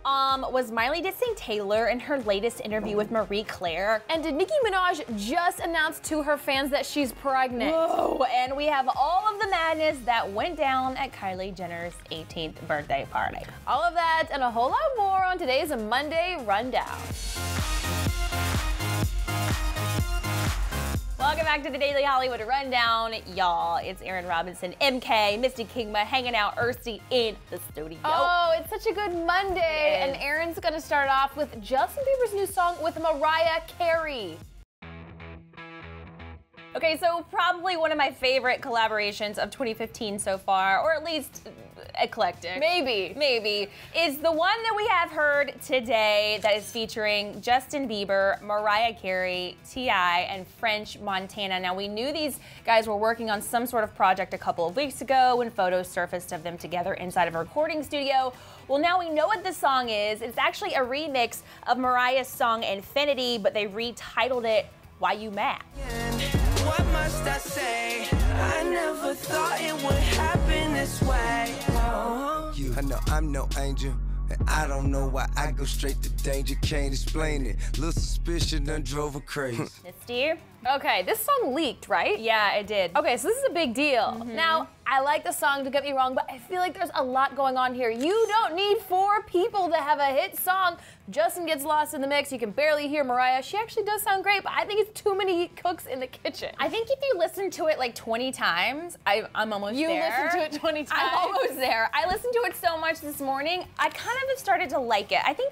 Was Miley dissing Taylor in her latest interview with Marie Claire? And did Nicki Minaj just announce to her fans that she's pregnant? Whoa, and we have all of the madness that went down at Kylie Jenner's 18th birthday party. All of that and a whole lot more on today's Monday Rundown. Welcome back to the Daily Hollywood Rundown, y'all. It's Aaron Robinson, MK, Misty Kingma, hanging out Ersty in the studio. Oh, it's such a good Monday, and Aaron's gonna start off with Justin Bieber's new song with Mariah Carey. Okay, so probably one of my favorite collaborations of 2015 so far, or at least eclectic. Maybe, is the one that we have heard today that is featuring Justin Bieber, Mariah Carey, T.I., and French Montana. Now, we knew these guys were working on some sort of project a couple of weeks ago when photos surfaced of them together inside of a recording studio. Well, now we know what the song is. It's actually a remix of Mariah's song Infinity, but they retitled it Why You Mad? What must I say? I never thought it would happen this way. I know I'm no angel, and I don't know why I go straight to danger. Can't explain it. Little suspicion done drove her crazy. Misty? Okay, this song leaked, right? Yeah, it did. Okay, so this is a big deal. Now, I like the song, don't get me wrong, but I feel like there's a lot going on here. You don't need 4 people to have a hit song. Justin gets lost in the mix. You can barely hear Mariah. She actually does sound great, but I think it's too many cooks in the kitchen. I think if you listen to it like 20 times, I'm almost there. You listened to it 20 times? I'm almost there. I listened to it so much this morning, I kind of have started to like it. I think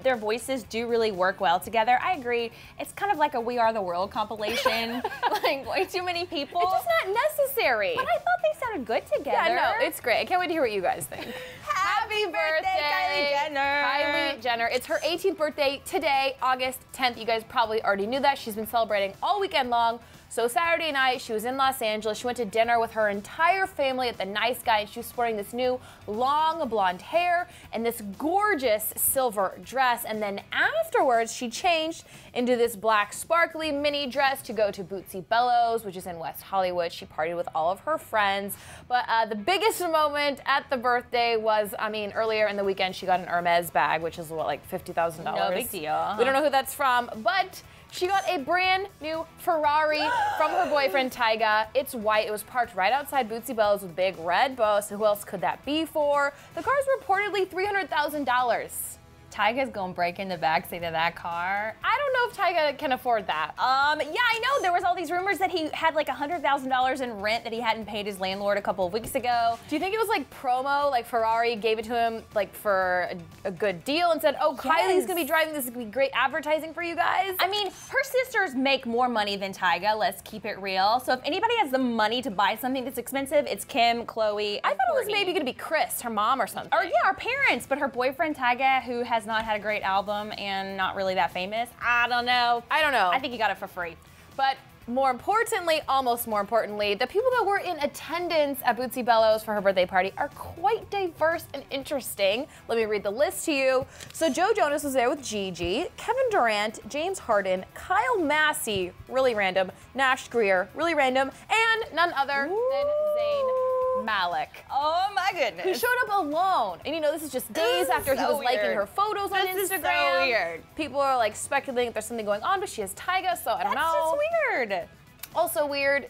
their voices do really work well together. I agree. It's kind of like a We Are the World compilation. Like way too many people. It's just not necessary. But I thought they sounded good together. Yeah, no, it's great. I can't wait to hear what you guys think. Happy birthday, Kylie Jenner. Kylie Jenner. It's her 18th birthday today, August 10th. You guys probably already knew that. She's been celebrating all weekend long. So Saturday night, she was in Los Angeles. She went to dinner with her entire family at the Nice Guy, and she was sporting this new long blonde hair and this gorgeous silver dress. And then afterwards, she changed into this black sparkly mini dress to go to Bootsy Bellows, which is in West Hollywood. She partied with all of her friends. But the biggest moment at the birthday was, earlier in the weekend, she got an Hermes bag, which is what, like $50,000. No big deal. We don't know who that's from, but she got a brand new Ferrari from her boyfriend, Tyga. It's white. It was parked right outside Bootsy Bellows with a big red bow. So who else could that be for? The car's reportedly $300,000. Tyga's gonna break in the backseat of that car. I don't know if Tyga can afford that. Yeah, I know. There was all these rumors that he had like $100,000 in rent that he hadn't paid his landlord a couple of weeks ago. Do you think it was like promo, like Ferrari gave it to him like for a good deal and said, oh, Kylie's gonna be driving, this is gonna be great advertising for you guys? I mean, her sisters make more money than Tyga, let's keep it real. So if anybody has the money to buy something that's expensive, it's Kim, Chloe, and I thought it was Kourtney. maybe gonna be Chris, her mom or something. Or yeah, our parents, but her boyfriend Tyga, who has not had a great album and not really that famous, I don't know. I think he got it for free. But more importantly, almost more importantly, the people that were in attendance at Bootsy Bellows for her birthday party are quite diverse and interesting. Let me read the list to you. So Joe Jonas was there with Gigi, Kevin Durant, James Harden, Kyle Massey, really random, Nash Greer, really random, and none other than Zayn Malik. Oh my goodness. Who showed up alone. And you know, this is just days after he was liking her photos on Instagram. This is so weird. People are like speculating if there's something going on, but she has Tyga, so I don't know. That's just weird. Also weird,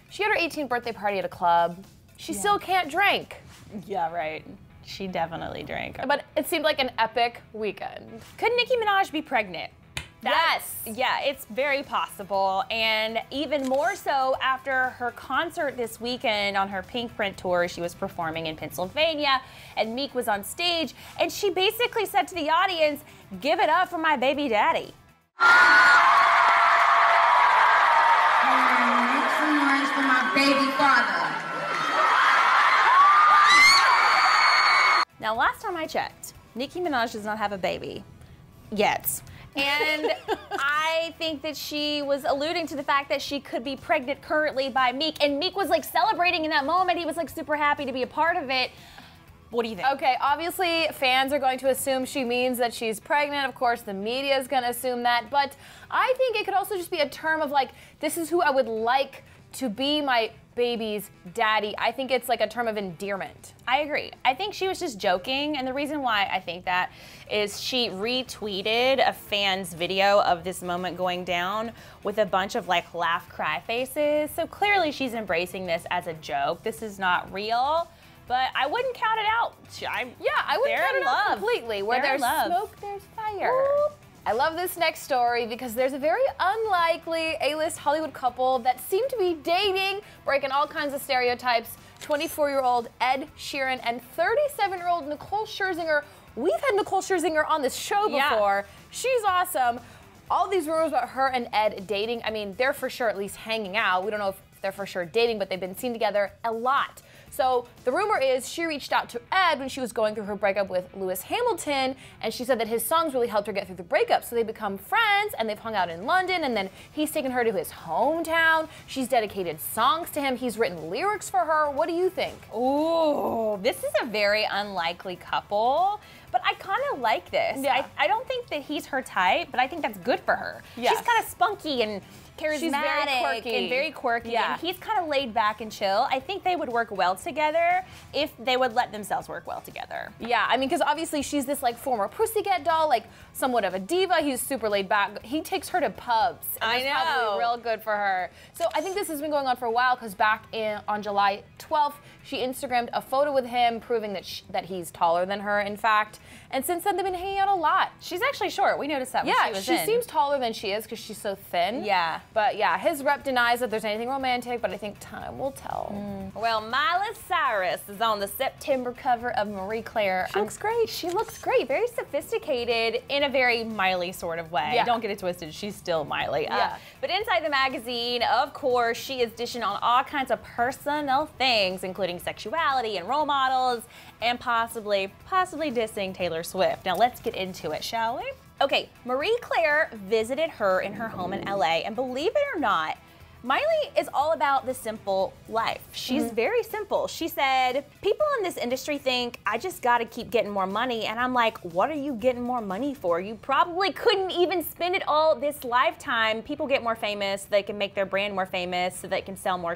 she had her 18th birthday party at a club. She still can't drink. Yeah, right. She definitely drank. But it seemed like an epic weekend. Could Nicki Minaj be pregnant? Yes. Yeah, it's very possible, and even more so after her concert this weekend on her Pink Print tour. She was performing in Pennsylvania, and Meek was on stage, and she basically said to the audience, "Give it up for my baby daddy." Make some noise for my baby father. Now, last time I checked, Nicki Minaj does not have a baby yet. And I think that she was alluding to the fact that she could be pregnant currently by Meek, and Meek was like celebrating in that moment. He was like super happy to be a part of it. What do you think? Okay, obviously fans are going to assume she means that she's pregnant. Of course, the media is going to assume that. But I think it could also just be a term of like, this is who I would like to be my baby's daddy. I think it's like a term of endearment. I agree. I think she was just joking, and the reason why I think that is she retweeted a fan's video of this moment going down with a bunch of like laugh cry faces. So clearly she's embracing this as a joke. This is not real, but I wouldn't count it out. I wouldn't count it out completely. Where there's smoke, there's fire. Whoop. I love this next story because there's a very unlikely A-list Hollywood couple that seem to be dating, breaking all kinds of stereotypes. 24-year-old Ed Sheeran and 37-year-old Nicole Scherzinger. We've had Nicole Scherzinger on this show before. Yeah. She's awesome. All these rumors about her and Ed dating, I mean, they're for sure at least hanging out. We don't know if they're for sure dating, but they've been seen together a lot. So the rumor is she reached out to Ed when she was going through her breakup with Lewis Hamilton, and she said that his songs really helped her get through the breakup. So they become friends, and they've hung out in London, and then he's taken her to his hometown. She's dedicated songs to him. He's written lyrics for her. What do you think? Ooh, this is a very unlikely couple. But I kind of like this. Yeah. I don't think that he's her type, but I think that's good for her. Yes. She's kind of spunky and charismatic. She's very quirky. And very quirky. Yeah. And he's kind of laid back and chill. I think they would work well together if they would let themselves work well together. Yeah, I mean, because obviously she's this like former pussycat doll, like somewhat of a diva. He's super laid back. He takes her to pubs. And I that's probably real good for her. So I think this has been going on for a while because back on July 12th, she Instagrammed a photo with him proving that he's taller than her, in fact. And since then, they've been hanging out a lot. She's actually short. We noticed that when she was in. She seems taller than she is because she's so thin. Yeah. But yeah, his rep denies that there's anything romantic, but I think time will tell. Well, Miley Cyrus is on the September cover of Marie Claire. She looks great. She looks great. Very sophisticated in a very Miley sort of way. Yeah. Don't get it twisted. She's still Miley. Yeah. But inside the magazine, of course, she is dishing on all kinds of personal things, including sexuality and role models, and possibly dissing Taylor Swift. Now let's get into it, shall we? Okay, Marie Claire visited her in her home in LA, and believe it or not, Miley is all about the simple life. She's very simple. She said, people in this industry think I just gotta keep getting more money, and I'm like, what are you getting more money for? You probably couldn't even spend it all this lifetime. People get more famous so they can make their brand more famous, so they can sell more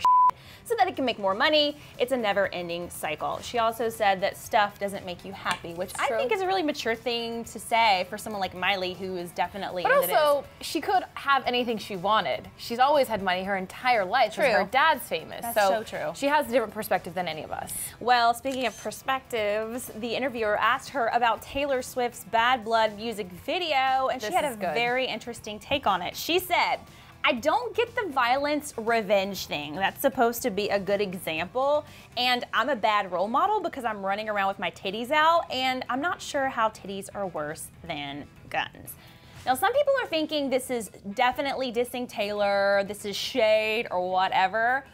so that it can make more money. It's a never-ending cycle. She also said that stuff doesn't make you happy, which I think is a really mature thing to say for someone like Miley, who is definitely But also, she could have anything she wanted. She's always had money her entire life because her dad's famous. That's so true. She has a different perspective than any of us. Well, speaking of perspectives, the interviewer asked her about Taylor Swift's Bad Blood music video, and she had a very interesting take on it. She said, I don't get the violence revenge thing. That's supposed to be a good example, and I'm a bad role model because I'm running around with my titties out, and I'm not sure how titties are worse than guns. Now, some people are thinking this is definitely dissing Taylor, this is shade or whatever.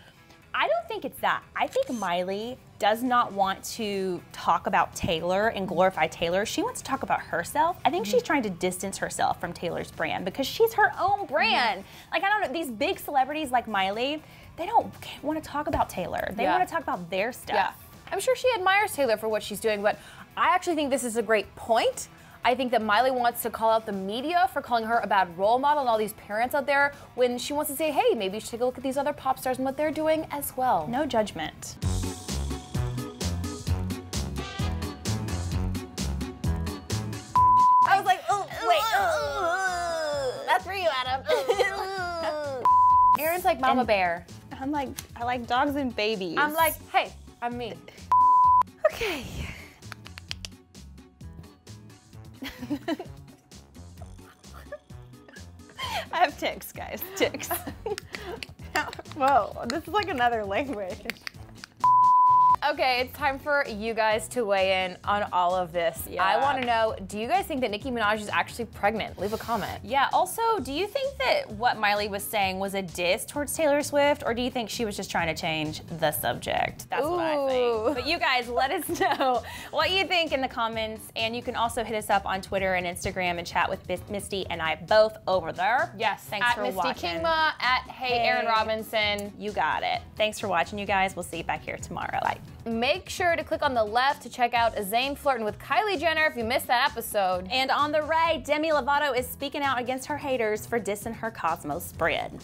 I don't think it's that. I think Miley does not want to talk about Taylor and glorify Taylor. She wants to talk about herself. I think she's trying to distance herself from Taylor's brand because she's her own brand. Like, I don't know, these big celebrities like Miley, they don't want to talk about Taylor. They want to talk about their stuff. Yeah. I'm sure she admires Taylor for what she's doing, but I actually think this is a great point. I think that Miley wants to call out the media for calling her a bad role model and all these parents out there when she wants to say, hey, maybe you should take a look at these other pop stars and what they're doing as well. No judgment. I was like, oh, wait, that's for you, Adam. Aaron's like Mama Bear. I'm like, I like dogs and babies. I'm like, hey, I'm me. Okay. I have tics, guys. Tics. Whoa, this is like another language. Okay, it's time for you guys to weigh in on all of this. Yeah. I want to know, do you guys think that Nicki Minaj is actually pregnant? Leave a comment. Yeah, also, do you think that what Miley was saying was a diss towards Taylor Swift, or do you think she was just trying to change the subject? That's what I think. But you guys, let us know what you think in the comments, and you can also hit us up on Twitter and Instagram and chat with Misty and I both over there. Yes, thanks at for Misty watching. Kingma, at Hey Aaron Robinson. You got it. Thanks for watching, you guys. We'll see you back here tomorrow. Bye. Make sure to click on the left to check out Zayn flirting with Kylie Jenner if you missed that episode. And on the right, Demi Lovato is speaking out against her haters for dissing her Cosmos spread.